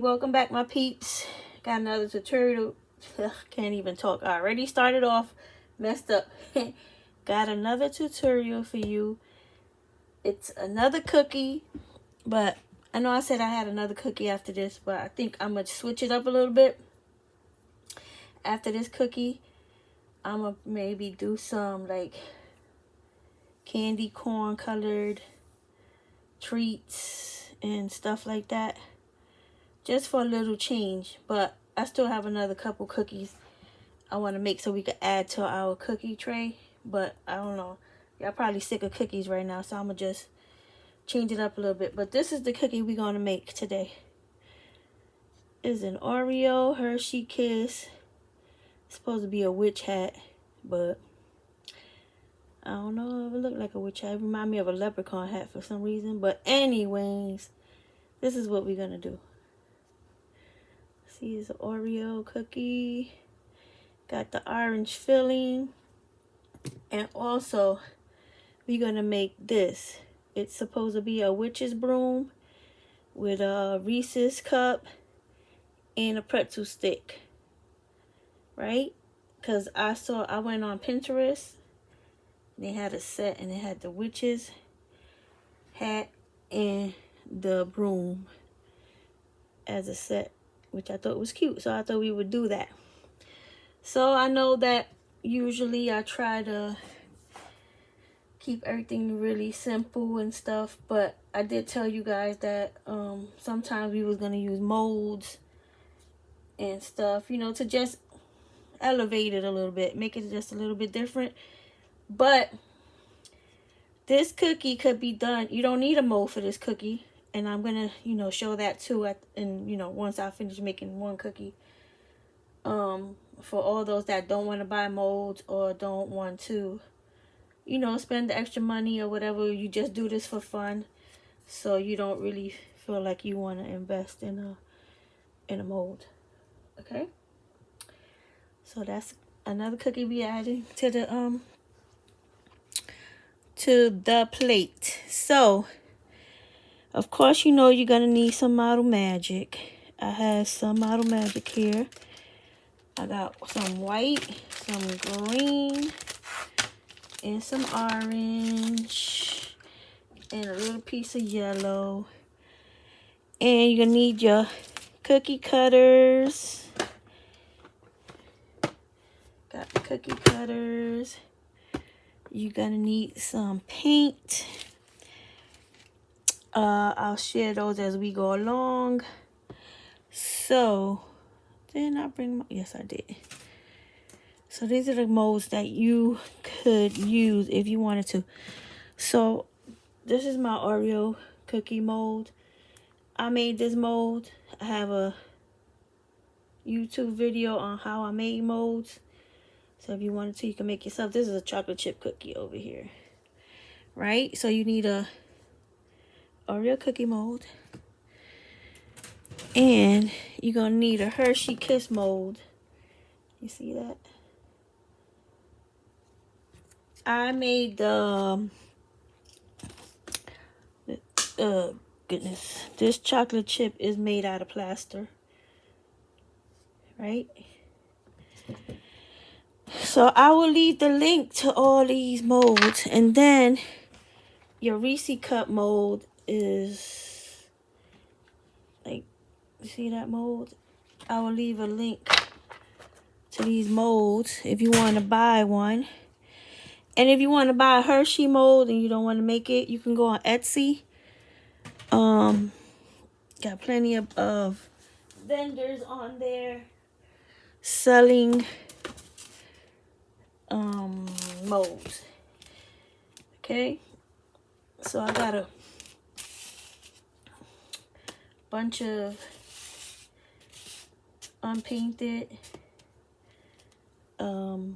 welcome back, my peeps. Got another tutorial. Can't even talk. I already started off messed up. Got another tutorial for you. It's another cookie, but I know I said I had another cookie after this, but I think I'm gonna switch it up a little bit. After this cookie, I'm gonna maybe do some like candy corn colored treats and stuff like that, just for a little change. But I still have another couple cookies I want to make so we could add to our cookie tray. But I don't know, y'all probably sick of cookies right now, so I'm gonna just change it up a little bit. But this is the cookie we're gonna make today. It's an Oreo Hershey Kiss. It's supposed to be a witch hat, but I don't know if it looked like a witch hat. It reminded me of a leprechaun hat for some reason. But anyways, this is what we're gonna do. See, it's an Oreo cookie. Got the orange filling. And also, we're gonna make this. It's supposed to be a witch's broom with a Reese's cup and a pretzel stick. Right? Because I went on Pinterest. They had a set and it had the witch's hat and the broom as a set, which I thought was cute. So I thought we would do that. So I know that usually I try to keep everything really simple and stuff, but I did tell you guys that sometimes we was going to use molds and stuff, you know, to just elevate it a little bit, make it just a little bit different. But this cookie could be done. You don't need a mold for this cookie. And I'm going to, you know, show that too. Once I finish making one cookie. For all those that don't want to buy molds or don't want to, you know, spend the extra money or whatever. You just do this for fun. So you don't really feel like you want to invest in a mold. Okay? So that's another cookie we added to the plate. So, of course, you know you're going to need some Model Magic. I have some Model Magic here. I got some white, some green, and some orange, and a little piece of yellow. And you're going to need your cookie cutters. Got the cookie cutters. You're going to need some paint. I'll share those as we go along. So, didn't I bring my... Yes, I did. So, these are the molds that you could use if you wanted to. So, this is my Oreo cookie mold. I made this mold. I have a YouTube video on how I made molds. So if you wanted to, you can make yourself. This is a chocolate chip cookie over here. Right? So you need a Oreo cookie mold. And you're going to need a Hershey Kiss mold. You see that? I made the... goodness. This chocolate chip is made out of plaster. Right? So I will leave the link to all these molds. And then your Reese cup mold is like, you see that mold? I will leave a link to these molds if you want to buy one. And if you want to buy a Hershey mold and you don't want to make it, you can go on Etsy. Got plenty of vendors on there selling molds. Okay, so I got a bunch of unpainted the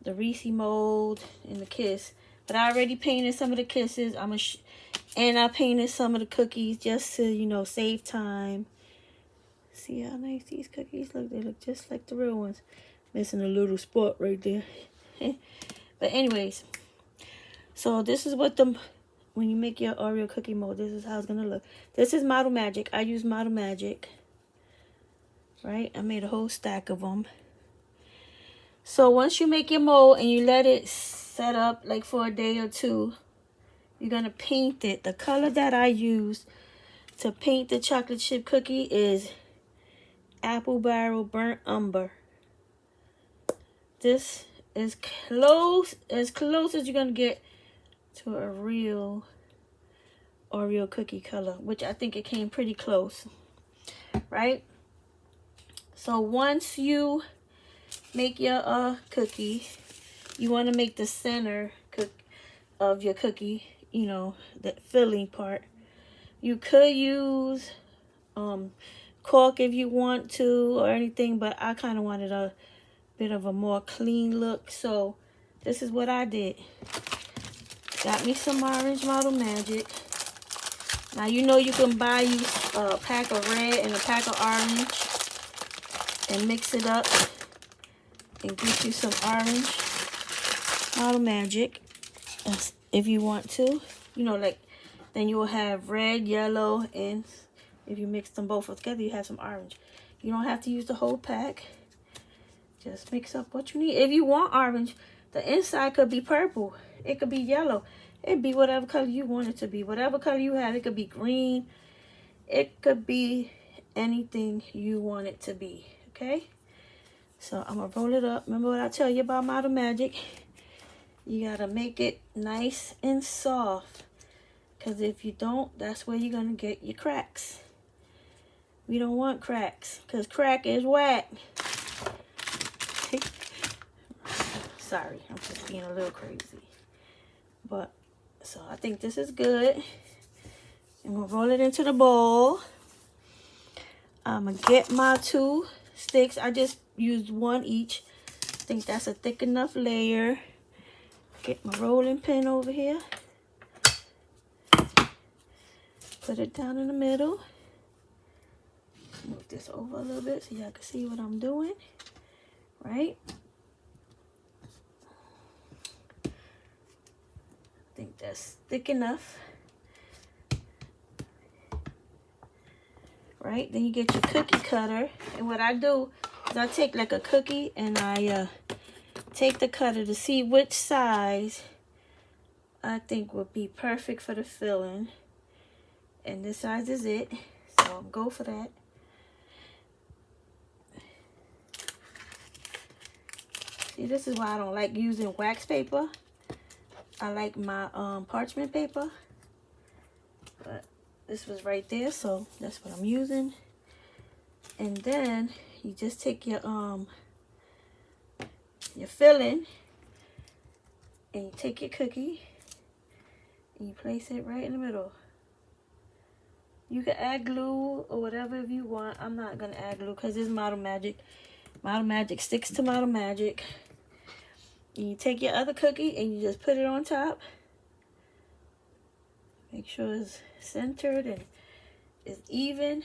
Reese mold and the Kiss, but I already painted some of the kisses. And I painted some of the cookies just to, you know, save time. See how nice these cookies look? They look just like the real ones. Missing a little spot right there. But anyways, so this is what the when you make your Oreo cookie mold, this is how it's gonna look. This is Model Magic. I use Model Magic. Right? I made a whole stack of them. So once you make your mold and you let it set up like for a day or two, you're gonna paint it. The color that I use to paint the chocolate chip cookie is Apple Barrel Burnt Umber. This is as close as you're gonna get to a real Oreo cookie color, which I think it came pretty close, right? So once you make your cookie, you want to make the center of your cookie, you know, the filling part. You could use cork if you want to or anything, but I kind of wanted a bit of a more clean look, so this is what I did. Got me some orange Model Magic. Now you know you can buy you a pack of red and a pack of orange and mix it up and get you some orange Model Magic if you want to. You know, like, then you will have red, yellow, and if you mix them both together, you have some orange. You don't have to use the whole pack. Just mix up what you need. If you want orange, the inside could be purple. It could be yellow. It'd be whatever color you want it to be. Whatever color you have, it could be green. It could be anything you want it to be, okay? So I'm going to roll it up. Remember what I tell you about Model Magic? You got to make it nice and soft. Because if you don't, that's where you're going to get your cracks. We don't want cracks. Because crack is whack. Sorry, I'm just being a little crazy. But, so I think this is good. I'm going to roll it into the bowl. I'm going to get my 2 sticks. I just used 1 each. I think that's a thick enough layer. Get my rolling pin over here. Put it down in the middle. Move this over a little bit so y'all can see what I'm doing. Right? I think that's thick enough. Right? Then you get your cookie cutter. And what I do is I take like a cookie and I take the cutter to see which size I think would be perfect for the filling. And this size is it. So I'll go for that. See, this is why I don't like using wax paper. I like my parchment paper. But this was right there, so that's what I'm using. And then you just take your filling and you take your cookie and you place it right in the middle. You can add glue or whatever if you want. I'm not gonna add glue because it's Model Magic. Model Magic sticks to Model Magic. And you take your other cookie and you just put it on top. Make sure it's centered and it's even.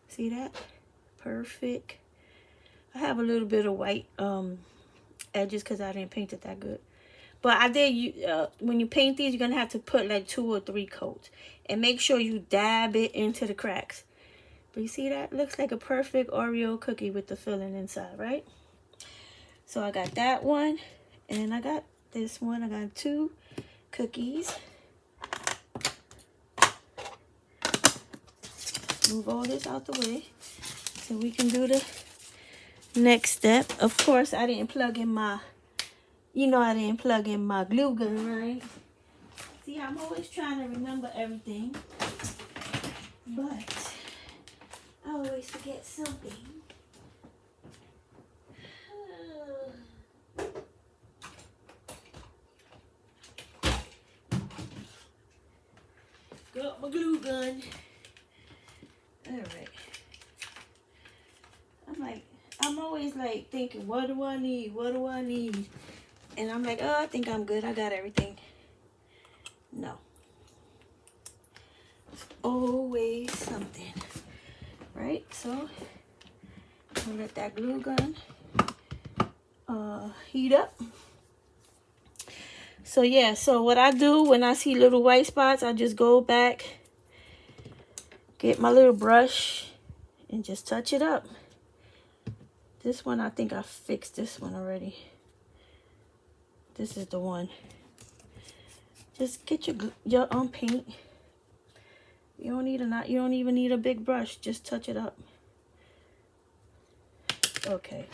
See that? Perfect. I have a little bit of white edges because I didn't paint it that good. But I did, when you paint these, you're going to have to put like 2 or 3 coats. And make sure you dab it into the cracks. But you see that? Looks like a perfect Oreo cookie with the filling inside, right? So I got that one. And I got this one. I got 2 cookies. Move all this out the way so we can do the next step. Of course, I didn't plug in my, I didn't plug in my glue gun, right? See, I'm always trying to remember everything, but I always forget something. Got my glue gun. Alright. I'm always like thinking, what do I need? What do I need? And I'm like, oh, I think I'm good. I got everything. No. There's always something. Right? So, I'm going to let that glue gun heat up. So yeah, so what I do when I see little white spots, I just go back, get my little brush, and just touch it up. This one, I think I fixed this one already. This is the one. Just get your paint. You don't need you don't even need a big brush. Just touch it up. Okay.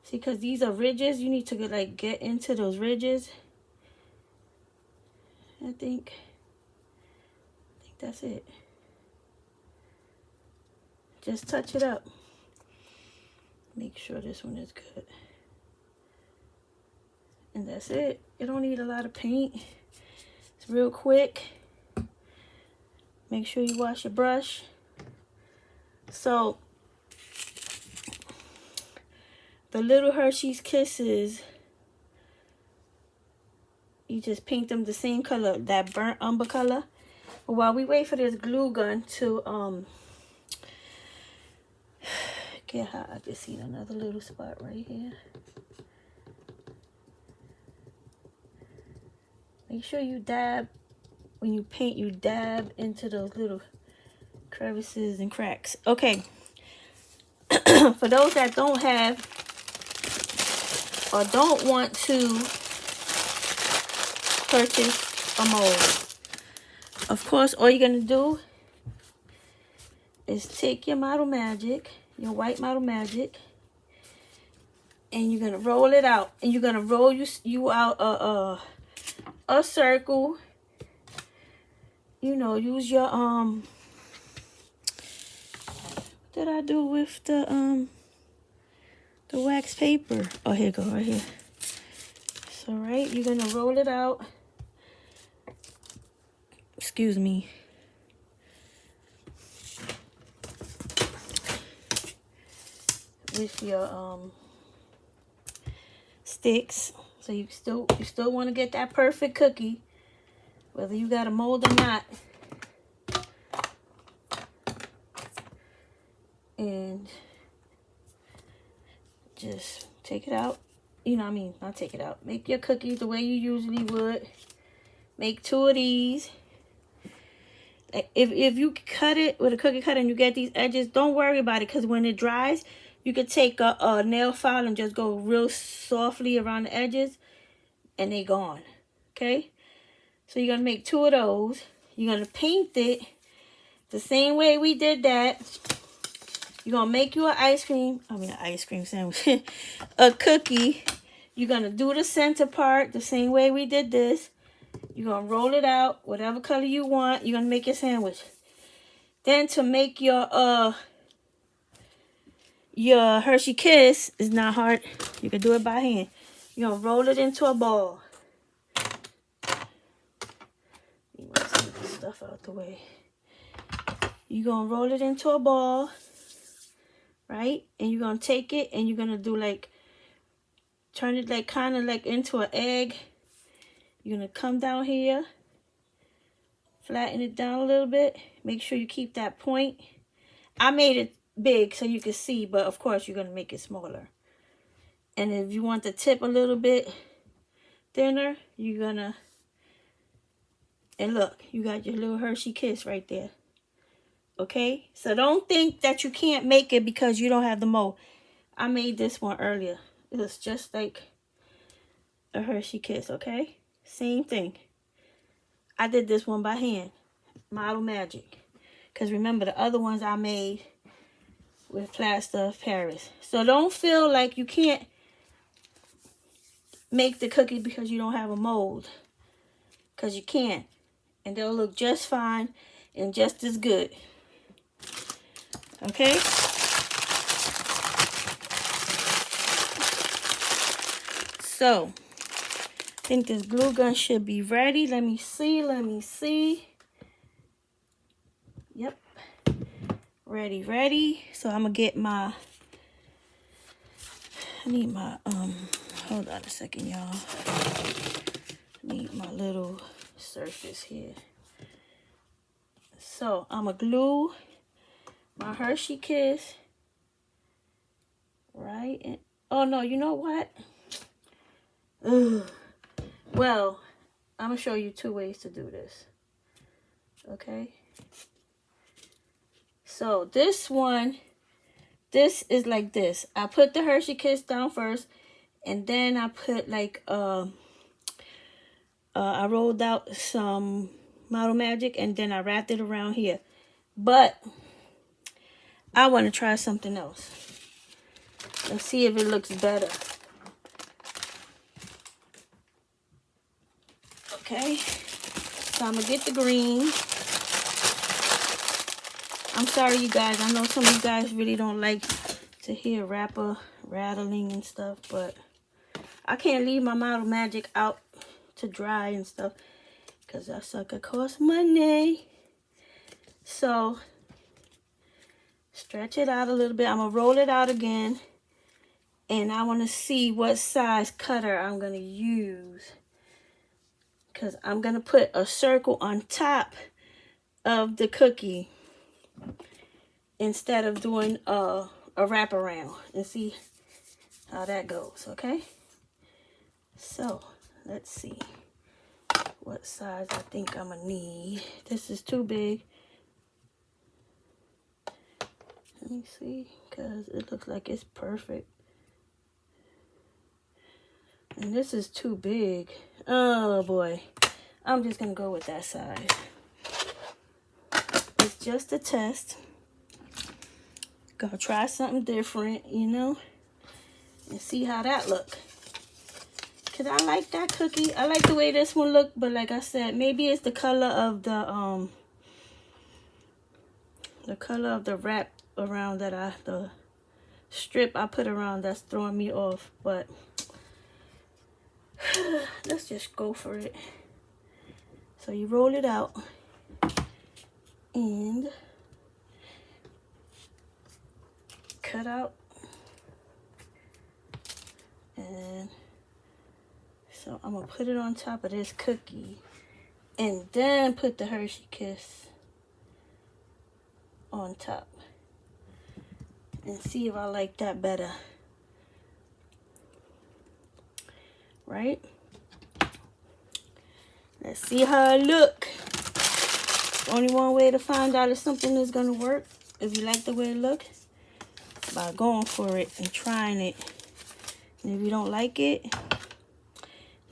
See, because these are ridges, you need to get into those ridges. I think that's it. Just touch it up. Make sure this one is good. And that's it. You don't need a lot of paint. It's real quick. Make sure you wash your brush. So, the little Hershey's Kisses, you just paint them the same color, that burnt umber color. But while we wait for this glue gun to get hot, I just seen another little spot right here. Make sure you dab, when you paint, you dab into those little crevices and cracks. Okay. For those that don't have or don't want to purchase a mold, of course, all you're going to do is take your Model Magic, your white Model Magic, and you're going to roll it out. And you're going to roll you out a circle. You know, use your, what did I do with the wax paper? Oh, here you go, right here. So, right, you're going to roll it out. Excuse me. With your sticks. So you still want to get that perfect cookie, whether you got a mold or not. And just take it out. You know what I mean? Not take it out. Make your cookies the way you usually would. Make 2 of these. If you cut it with a cookie cutter and you get these edges, don't worry about it, because when it dries, you could take a nail file and just go real softly around the edges, and they gone. Okay? So you're going to make 2 of those. You're going to paint it the same way we did that. You're going to make you an ice cream sandwich. A cookie. You're going to do the center part the same way we did this. You're going to roll it out, whatever color you want. You're going to make your sandwich. Then to make your Hershey Kiss is not hard. You can do it by hand. You're going to roll it into a ball. You want some of this stuff out the way. You're going to roll it into a ball. Right? And you're going to take it and you're going to do turn it kind of into an egg. You're going to come down here. Flatten it down a little bit. Make sure you keep that point. I made it big so you can see, but of course you're going to make it smaller. And if you want the tip a little bit thinner, you're going to, and look, you got your little Hershey Kiss right there. Okay? So don't think that you can't make it because you don't have the mold. I made this one earlier. It was just like a Hershey Kiss, okay? Same thing. I did this one by hand. Model Magic. Because remember, the other ones I made with plaster of Paris. So don't feel like you can't make the cookies because you don't have a mold. Because you can. And they'll look just fine and just as good. Okay? So, I think this glue gun should be ready. Let me see. Yep. Ready. So I'm gonna get I need my, hold on a second, y'all. I need my little surface here. So I'm gonna glue my Hershey Kiss. Right? And, oh no, you know what? Ugh. Well, I'm going to show you 2 ways to do this. Okay? So this one, this is like this. I put the Hershey Kiss down first, and then I put like, I rolled out some Model Magic, and then I wrapped it around here. But I want to try something else. Let's see if it looks better. Okay, so I'm going to get the green. I'm sorry, you guys. I know some of you guys really don't like to hear wrapper rattling and stuff, but I can't leave my Model Magic out to dry and stuff because that sucker costs money. So, stretch it out a little bit. I'm going to roll it out again, and I want to see what size cutter I'm going to use because I'm going to put a circle on top of the cookie instead of doing a wraparound, and see how that goes. Okay, so let's see what size I think I'm gonna need. This is too big. Let me see, because it looks like it's perfect, and this is too big. Oh boy, I'm just gonna go with that size. It's just a test. Gonna try something different, you know, and see how that look. Cause I like that cookie. I like the way this one look, but like I said, maybe it's the color of the wrap around that the strip I put around that's throwing me off. But let's just go for it. So you roll it out and cut out, and so I'm gonna put it on top of this cookie and then put the Hershey Kiss on top and see if I like that better. Right? Let's see how it look. Only one way to find out if something is gonna work, if you like the way it look, by going for it and trying it. And if you don't like it,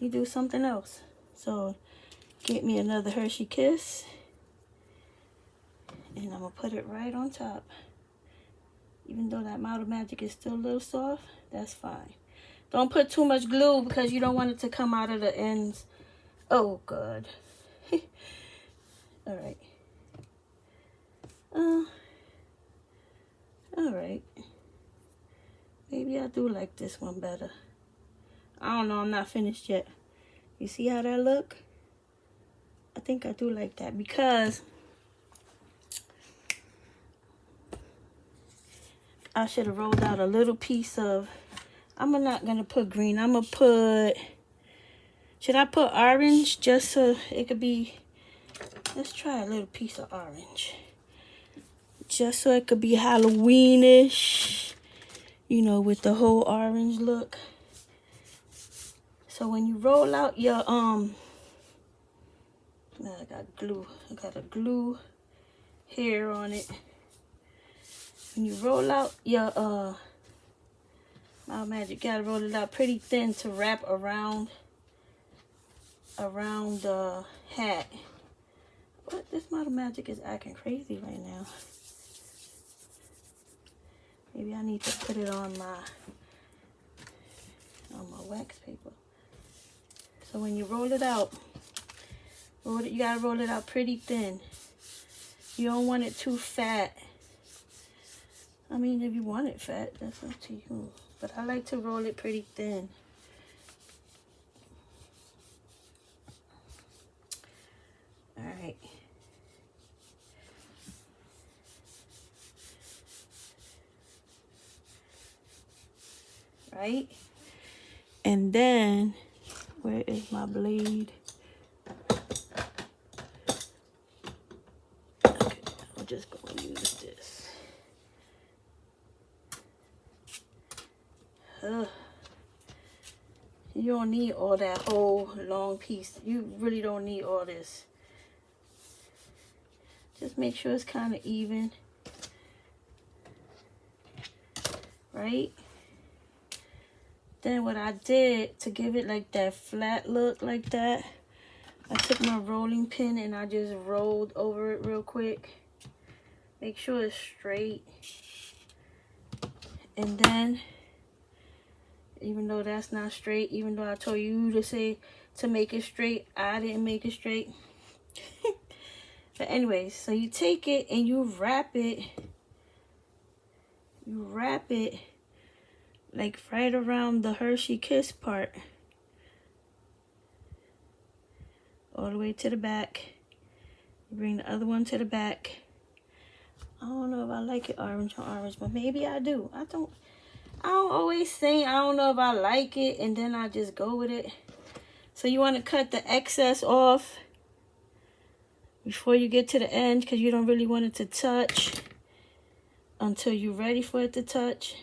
you do something else. So get me another Hershey Kiss, and I'm gonna put it right on top. Even though that Model Magic is still a little soft, that's fine. Don't put too much glue because you don't want it to come out of the ends. Oh God. All right. All right. Maybe I do like this one better. I don't know. I'm not finished yet. You see how that look? I think I do like that because I should have rolled out a little piece of, I'm not going to put green. I'm going to put, should I put orange just so it could be, let's try a little piece of orange. Just so it could be Halloweenish, you know, with the whole orange look. So when you roll out your, I got glue. I got a glue here on it. When you roll out your, Model Magic, you gotta roll it out pretty thin to wrap around the hat. What? This Model Magic is acting crazy right now. Maybe I need to put it on my wax paper. So when you roll it out, you gotta roll it out pretty thin. You don't want it too fat. I mean, if you want it fat, that's up to you. But I like to roll it pretty thin. All right. Right? And then, where is my blade? Okay, I'm just going to use this. You don't need all that whole long piece. You really don't need all this. Just make sure it's kind of even. Right? Then what I did to give it like that flat look like that, I took my rolling pin and I just rolled over it real quick. Make sure it's straight. And then, even though that's not straight, even though I told you to say to make it straight, I didn't make it straight. But anyways, so you take it and you wrap it. You wrap it like right around the Hershey Kiss part. All the way to the back. You bring the other one to the back. I don't know if I like it orange on orange, but maybe I do. I don't always say I don't know if I like it and then I just go with it. So you want to cut the excess off before you get to the end because you don't really want it to touch until you're ready for it to touch.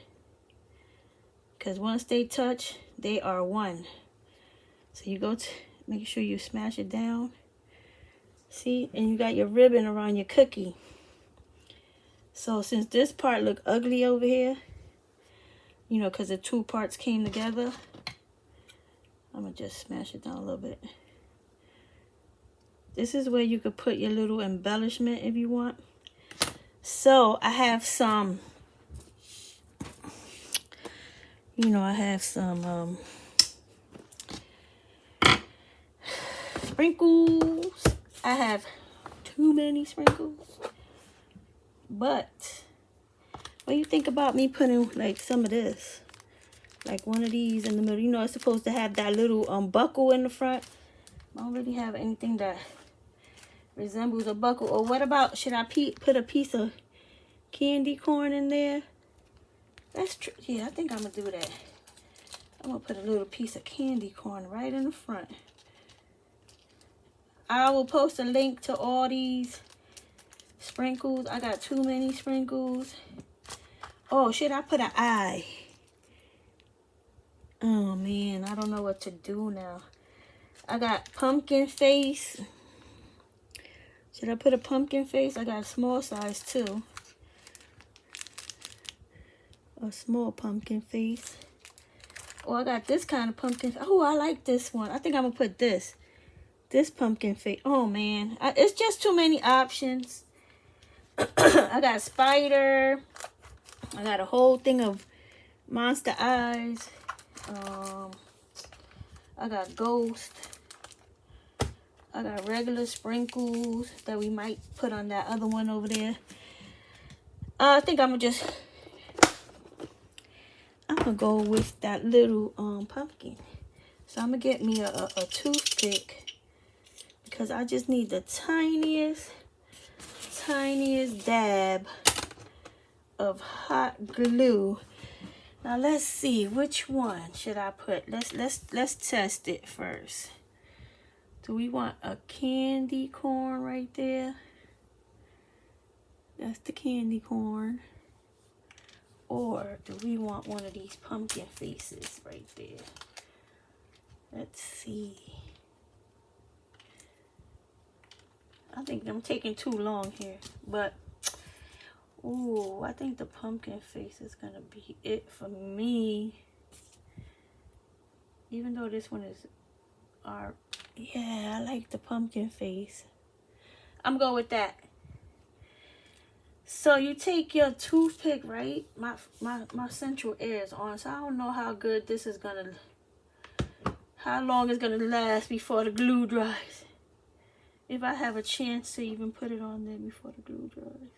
Because once they touch, they are one. So you go to make sure you smash it down. See? And you got your ribbon around your cookie. So since this part look ugly over here, you know, because the two parts came together, I'm going to just smash it down a little bit. This is where you could put your little embellishment if you want. So I have some, you know, I have some sprinkles. I have too many sprinkles. But what do you think about me putting like some of this? Like one of these in the middle. You know, it's supposed to have that little buckle in the front. I don't really have anything that resembles a buckle. Or what about, should I put a piece of candy corn in there? That's true. Yeah, I think I'm going to do that. I'm going to put a little piece of candy corn right in the front. I will post a link to all these sprinkles. I got too many sprinkles. Oh, should I put an eye? Oh, man. I don't know what to do now. I got pumpkin face. Should I put a pumpkin face? I got a small size, too. A small pumpkin face. Oh, I got this kind of pumpkin. Oh, I like this one. I think I'm going to put this. This pumpkin face. Oh, man. It's just too many options. I got spider. I got a whole thing of monster eyes. I got ghost. I got regular sprinkles that we might put on that other one over there. I think I'm going to go with that little pumpkin. So I'm going to get me a toothpick because I just need the tiniest dab of hot glue. Now let's see, which one should I put? Let's test it first. Do we want a candy corn right there? That's the candy corn. Or do we want one of these pumpkin faces right there? Let's see. I think I'm taking too long here, but ooh, I think the pumpkin face is gonna be it for me. Even though this one is yeah, I like the pumpkin face. I'm going with that. So you take your toothpick, right? My central air is on, so I don't know how good this is gonna, how long it's gonna last before the glue dries. If I have a chance to even put it on there before the glue dries.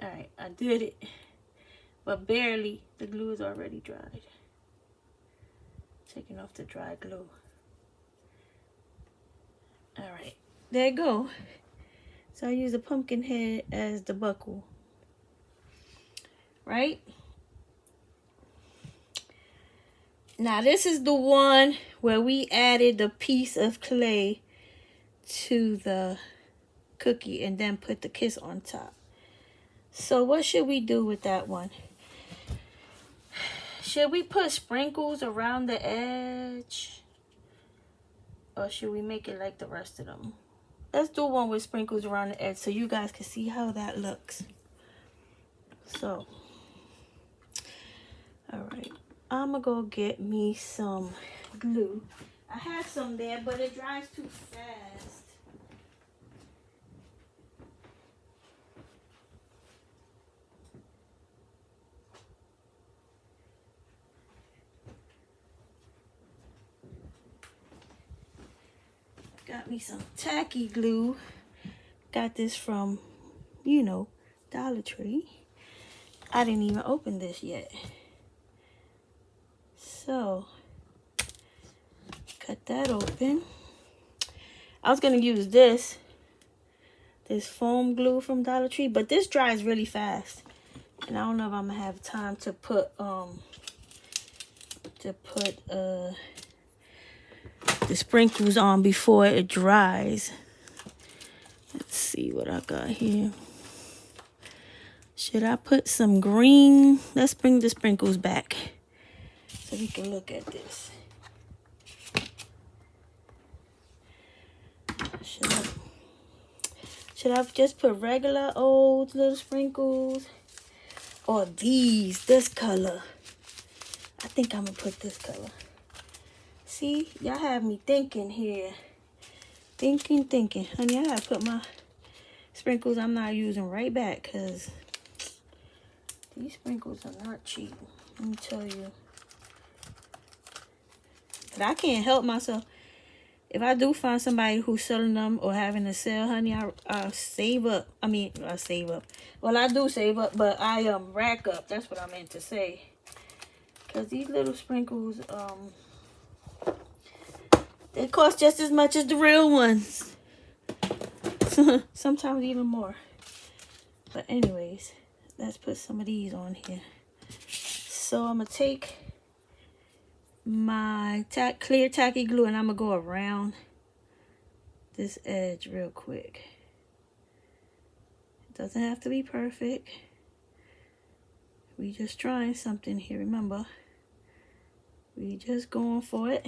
Alright, I did it. But barely. The glue is already dried. Taking off the dry glue. Alright, there you go. So I use a pumpkin head as the buckle. Right? Now this is the one where we added the piece of clay to the cookie and then put the kiss on top. So what should we do with that one? Should we put sprinkles around the edge? Or should we make it like the rest of them? Let's do one with sprinkles around the edge so you guys can see how that looks. So, alright. I'm gonna go get me some glue. I have some there, but it dries too fast. Got me some tacky glue. Got this from, you know, Dollar Tree. I didn't even open this yet. So, cut that open. I was going to use this foam glue from Dollar Tree, but this dries really fast. And I don't know if I'm going to have time to put, the sprinkles on before it dries. Let's see what I got here. Should I put some green? Let's bring the sprinkles back so we can look at this. Should I just put regular old little sprinkles? Or this color? I think I'm gonna put this color. See, y'all have me thinking here. Thinking. Honey, I gotta put my sprinkles I'm not using right back because these sprinkles are not cheap. Let me tell you. But I can't help myself. If I do find somebody who's selling them or having a sale, honey, I save up. I save up. Well, I do save up, but I rack up. That's what I meant to say. Because these little sprinkles, they cost just as much as the real ones. Sometimes even more. But anyways, let's put some of these on here. So I'm going to take my clear tacky glue and I'm going to go around this edge real quick. It doesn't have to be perfect. We just trying something here, remember. We just going for it.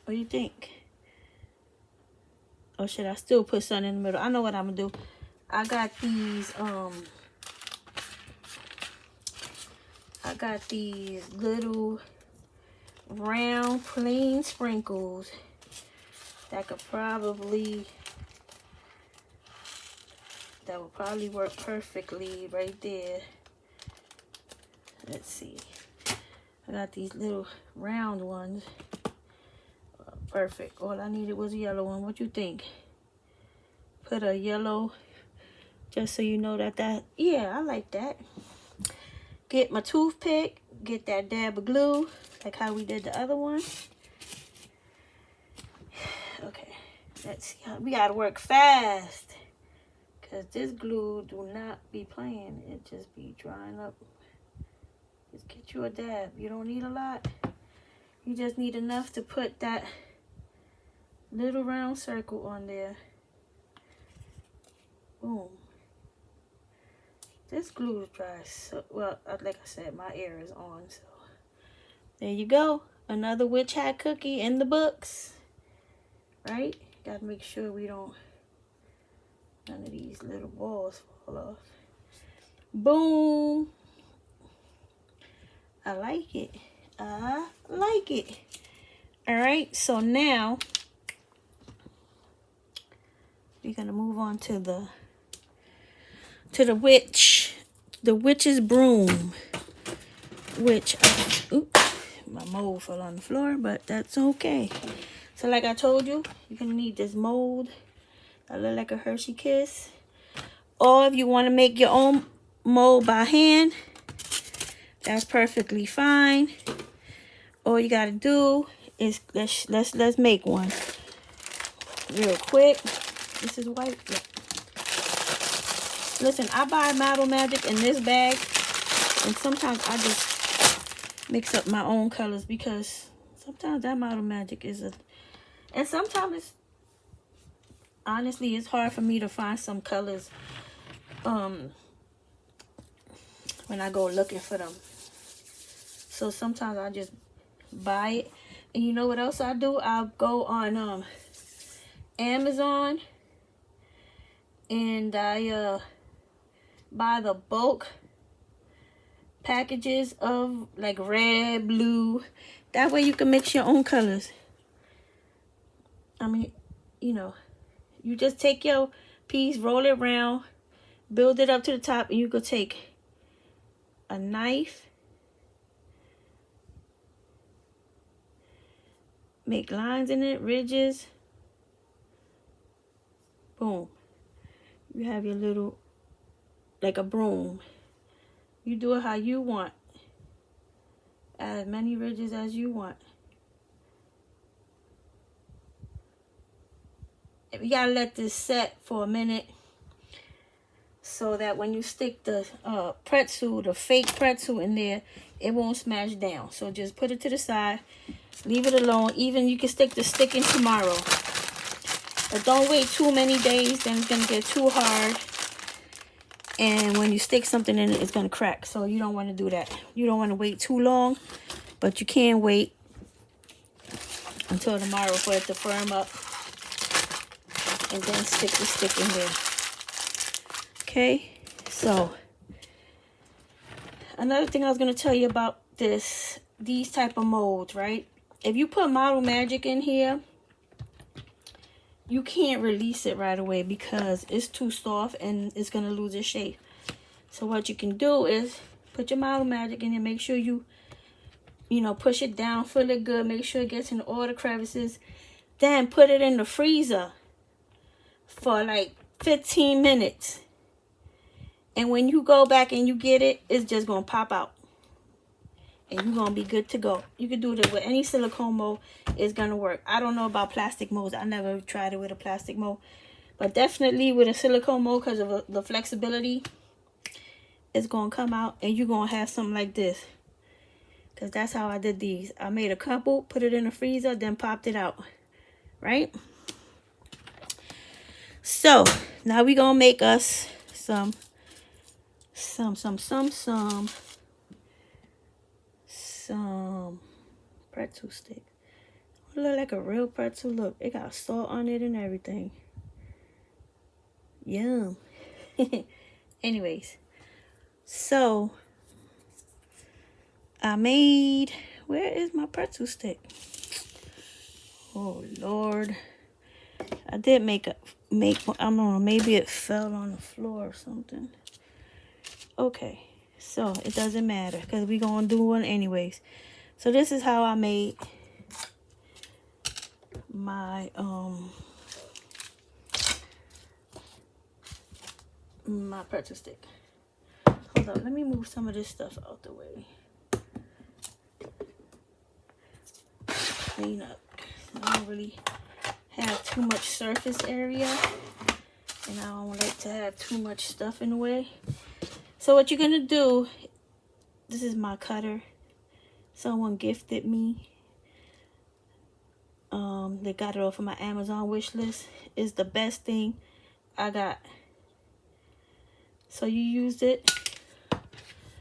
What do you think? Or should I still put something in the middle? I know what I'm gonna do. I got these little round plain sprinkles that would probably work perfectly right there. Let's see. I got these little round ones. Perfect. All I needed was a yellow one. What you think? Put a yellow, just so you know that yeah, I like that. Get my toothpick, get that dab of glue, like how we did the other one. Okay, let's see. We gotta work fast, cause this glue do not be playing. It just be drying up. Just get you a dab. You don't need a lot. You just need enough to put that little round circle on there. Boom. This glue is dry. So, well, like I said, my air is on. So there you go. Another witch hat cookie in the books. Right? Gotta make sure we don't, none of these little balls fall off. Boom. I like it. I like it. All right. So now we're gonna move on to the witch's broom, which my mold fell on the floor, but that's okay. So like I told you, you're gonna need this mold that look like a Hershey Kiss, or if you want to make your own mold by hand, that's perfectly fine. All you gotta do is let's make one real quick. This is white. Yeah. Listen, I buy Model Magic in this bag, and sometimes I just mix up my own colors because sometimes that Model Magic is a, and sometimes it's, honestly, it's hard for me to find some colors when I go looking for them. So sometimes I just buy it. And you know what else I do? I'll go on Amazon, and I buy the bulk packages of like red, blue. That way you can mix your own colors. I mean, you know, you just take your piece, roll it around, build it up to the top, and you could take a knife, make lines in it, ridges. Boom. You have your little, like a broom. You do it how you want. As many ridges as you want. You gotta let this set for a minute so that when you stick the pretzel, the fake pretzel in there, it won't smash down. So just put it to the side, leave it alone. Even you can stick the sticking tomorrow, but don't wait too many days, then it's gonna get too hard, and when you stick something in it, it's gonna crack. So you don't want to do that. You don't want to wait too long, but you can wait until tomorrow for it to firm up, and then stick the stick in there. Okay, so another thing I was going to tell you about these type of molds, right? If you put Model Magic in here, you can't release it right away because it's too soft and it's going to lose its shape. So what you can do is put your Model Magic in there, make sure you know, push it down, fill it good, make sure it gets in all the crevices. Then put it in the freezer for like 15 minutes. And when you go back and you get it, it's just going to pop out. And you're going to be good to go. You can do it with any silicone mold. It's going to work. I don't know about plastic molds. I never tried it with a plastic mold. But definitely with a silicone mold, because of the flexibility, it's going to come out. And you're going to have something like this. Because that's how I did these. I made a couple, put it in the freezer, then popped it out. Right? So, now we're going to make us some pretzel stick. Look like a real pretzel. Look, it got salt on it and everything. Yum. Anyways, so I made, where is my pretzel stick? Oh Lord, I did make I don't know, maybe it fell on the floor or something. Okay, so it doesn't matter because we're gonna do one anyways. So this is how I made my my pretzel stick. Hold up, let me move some of this stuff out the way. Clean up. I don't really have too much surface area, and I don't like to have too much stuff in the way. So what you're gonna do, this is my cutter. Someone gifted me. They got it off of my Amazon wish list. It's the best thing I got. So you use it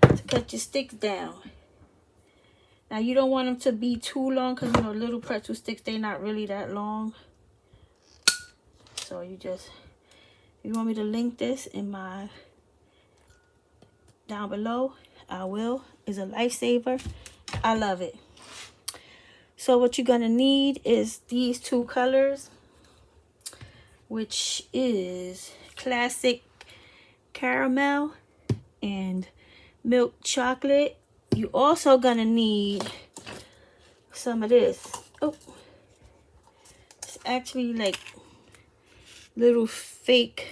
to cut your sticks down. Now you don't want them to be too long because, you know, little pretzel sticks, they're not really that long. So you want me to link this in my down below, I will. It's a lifesaver. I love it. So what you're gonna need is these two colors, which is classic caramel and milk chocolate. You also gonna need some of this. Oh, it's actually like little fake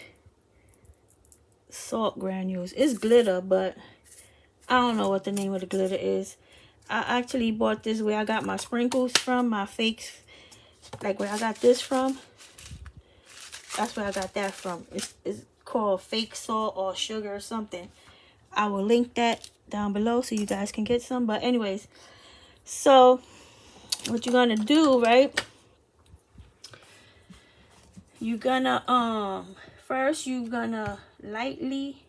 salt granules. It's glitter, but I don't know what the name of the glitter is. I actually bought this where I got my sprinkles from, my fakes, like where I got this from. That's where I got that from. It's called fake salt or sugar or something. I will link that down below so you guys can get some. But anyways, so what you're gonna do, right? You're gonna first you're gonna lightly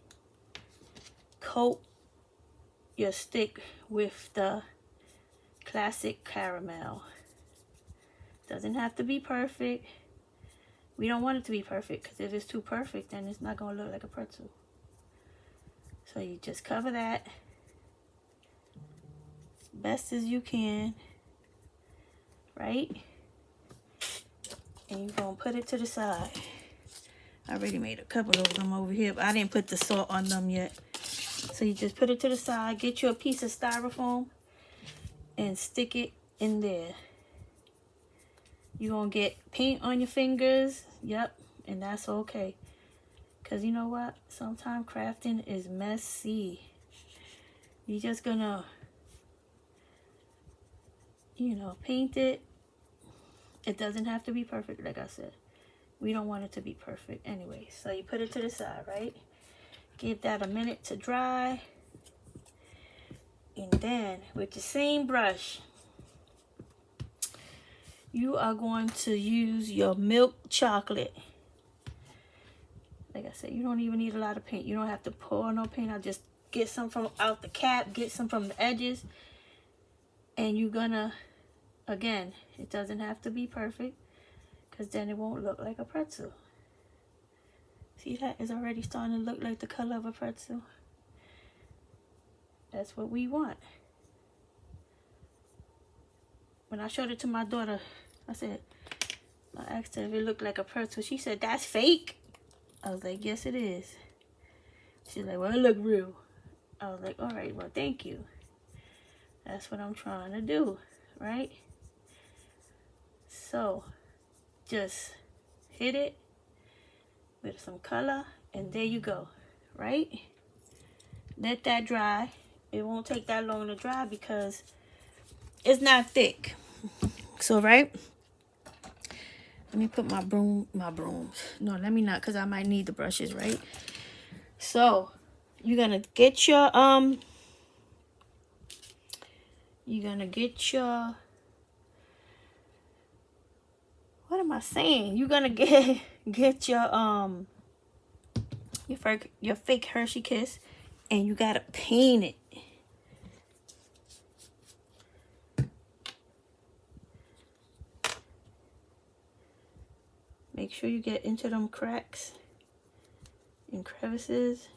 coat your stick with the classic caramel. Doesn't have to be perfect. We don't want it to be perfect, because if it's too perfect, then it's not going to look like a pretzel. So you just cover that best as you can, right? And you're going to put it to the side. I already made a couple of them over here, but I didn't put the salt on them yet. So you just put it to the side. Get you a piece of styrofoam and stick it in there. You're going to get paint on your fingers. Yep. And that's okay. Because you know what? Sometimes crafting is messy. You're just going to, you know, paint it. It doesn't have to be perfect, like I said. We don't want it to be perfect anyway. So you put it to the side, right? Give that a minute to dry. And then with the same brush, you are going to use your milk chocolate. Like I said, you don't even need a lot of paint. You don't have to pour no paint. I'll just get some from out the cap, get some from the edges. And you're gonna, again, it doesn't have to be perfect, because then it won't look like a pretzel. See, that is already starting to look like the color of a pretzel. That's what we want. When I showed it to my daughter, I asked her if it looked like a pretzel. She said, "That's fake." I was like, "Yes, it is." She's like, "Well, it look real." I was like, "All right, well, thank you. That's what I'm trying to do, right?" So, just hit it with some color, and there you go, right? Let that dry. It won't take that long to dry because it's not thick. So, right? Let me put my brooms. No, let me not, because I might need the brushes, right? So, you're gonna get your what am I saying? You're gonna get your fake Hershey Kiss, and you gotta paint it. Make sure you get into them cracks and crevices.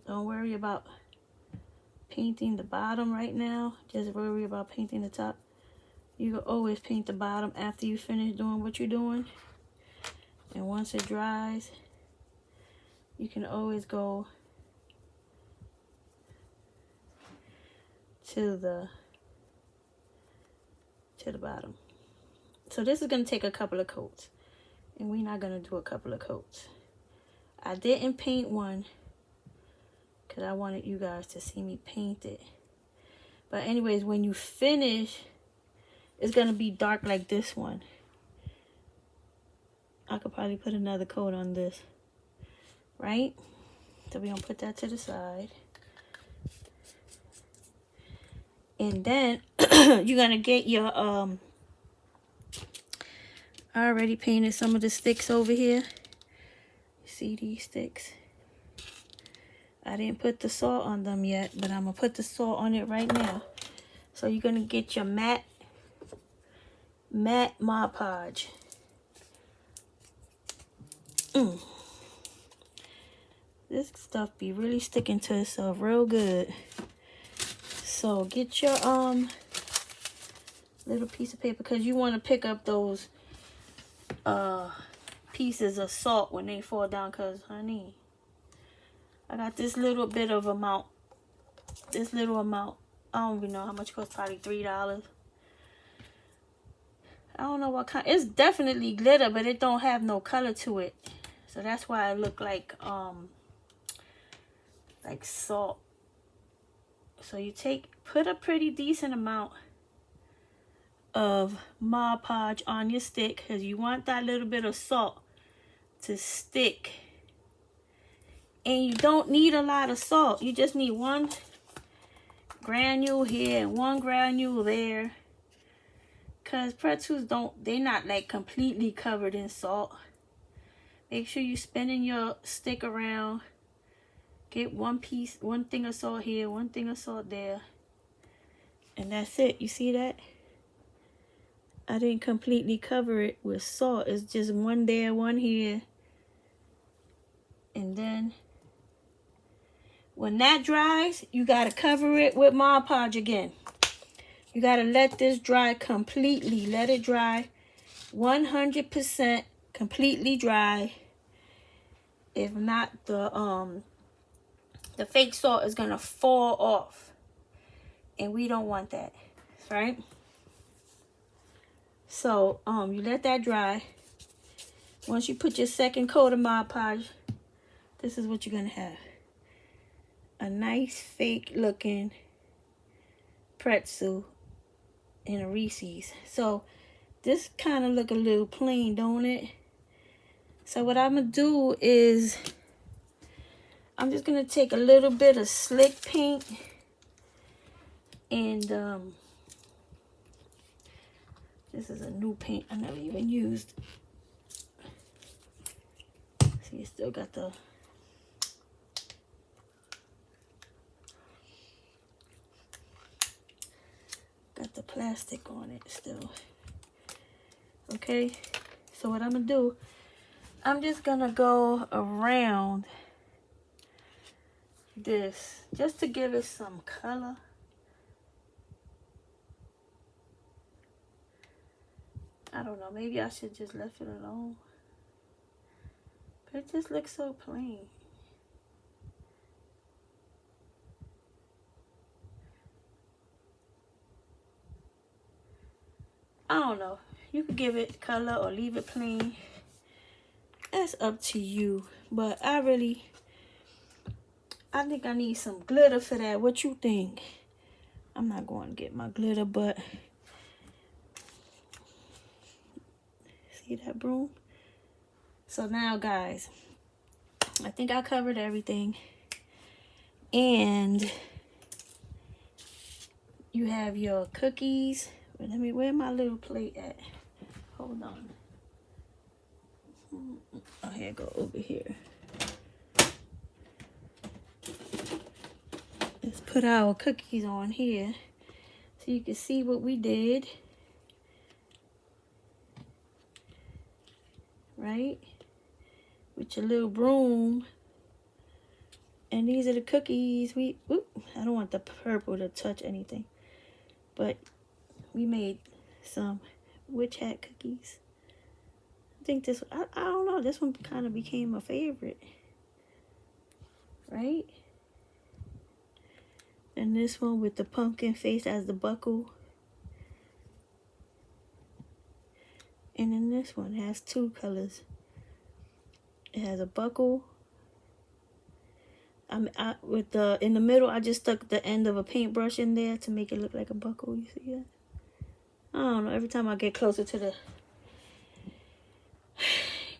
Don't worry about painting the bottom right now. Just worry about painting the top. You can always paint the bottom after you finish doing what you're doing. And once it dries, you can always go to the bottom. So this is going to take a couple of coats. And we're not going to do a couple of coats. I didn't paint one because I wanted you guys to see me paint it. But anyways, when you finish, it's going to be dark like this one. I could probably put another coat on this. Right? So we're going to put that to the side. And then you're going to get your I already painted some of the sticks over here. You see these sticks? I didn't put the salt on them yet, but I'm going to put the salt on it right now. So you're going to get your matte Mod Podge. This stuff be really sticking to itself real good. So get your little piece of paper, because you want to pick up those pieces of salt when they fall down, because honey, I got this little bit of amount. This little amount. I don't even know how much it costs. Probably $3. I don't know what kind. It's definitely glitter, but it don't have no color to it. So that's why it look like salt. So you put a pretty decent amount of Mod Podge on your stick, because you want that little bit of salt to stick. And you don't need a lot of salt. You just need 1 granule here and 1 granule there. Because pretzels they're not like completely covered in salt. Make sure you're spinning your stick around. Get 1 thing of salt here, 1 thing of salt there. And that's it. You see that? I didn't completely cover it with salt. It's just 1 there, 1 here. And then when that dries, you got to cover it with Mod Podge again. You got to let this dry completely. Let it dry 100% completely dry. If not, the fake salt is going to fall off. And we don't want that, right? So, you let that dry. Once you put your second coat of Mod Podge, this is what you're going to have. A nice fake looking pretzel in a Reese's. So this kind of look a little plain, don't it? So what I'm going to do is I'm just going to take a little bit of slick paint and this is a new paint I never even used. See, it still got the plastic on it still. Okay, so what I'm gonna do, I'm just gonna go around this just to give it some color. I don't know, maybe I should just left it alone, but it just looks so plain. I don't know. You could give it color or leave it plain. That's up to you. But I think I need some glitter for that. What you think? I'm not going to get my glitter, but see that broom? So now, guys, I think I covered everything. And you have your cookies. Where my little plate at? Hold on. Oh, here, go over here. Let's put our cookies on here so you can see what we did. Right? With your little broom. And these are the cookies. I don't want the purple to touch anything. But we made some witch hat cookies. I think this, I don't know, this one kind of became a favorite. Right? And this one with the pumpkin face as the buckle. And then this one has 2 colors. It has a buckle. In the middle, I just stuck the end of a paintbrush in there to make it look like a buckle. You see that? I don't know. Every time I get closer to the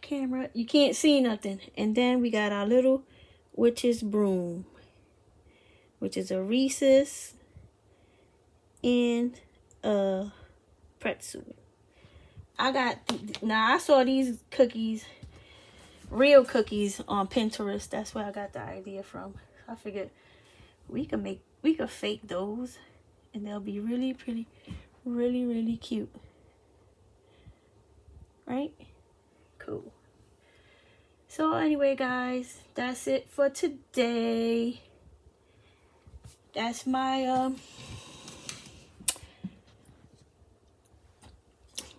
camera, you can't see nothing. And then we got our little witch's broom, which is a Reese's and a pretzel. I saw these cookies, real cookies, on Pinterest. That's where I got the idea from. I figured we could fake those and they'll be really pretty, really, really cute. Right? Cool. So anyway, guys, that's it for today. That's my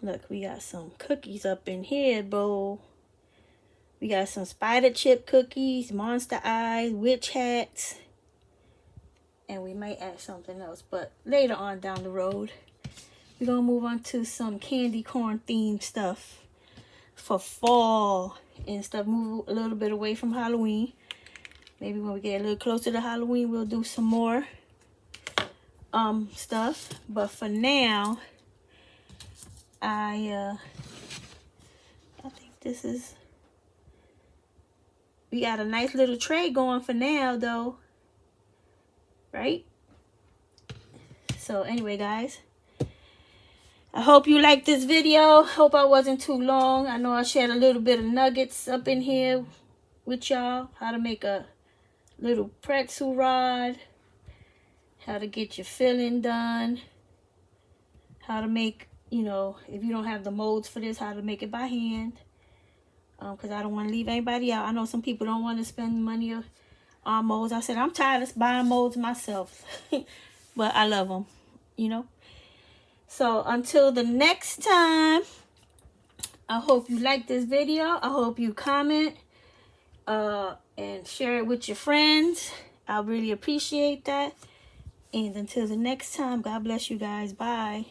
look, we got some cookies up in here, bowl. We got some spider chip cookies, monster eyes, witch hats. And we might add something else, but later on down the road. We're going to move on to some candy corn themed stuff for fall and stuff. Move a little bit away from Halloween. Maybe when we get a little closer to Halloween, we'll do some more stuff. But for now, I think this is We got a nice little tray going for now, though. Right? So anyway, guys, I hope you liked this video. Hope I wasn't too long. I know I shared a little bit of nuggets up in here with y'all. How to make a little pretzel rod. How to get your filling done. How to make, you know, if you don't have the molds for this, how to make it by hand. Because I don't want to leave anybody out. I know some people don't want to spend money on molds. I said, I'm tired of buying molds myself. But I love them, you know. So until the next time, I hope you like this video. I hope you comment and share it with your friends. I really appreciate that. And until the next time, God bless you guys. Bye.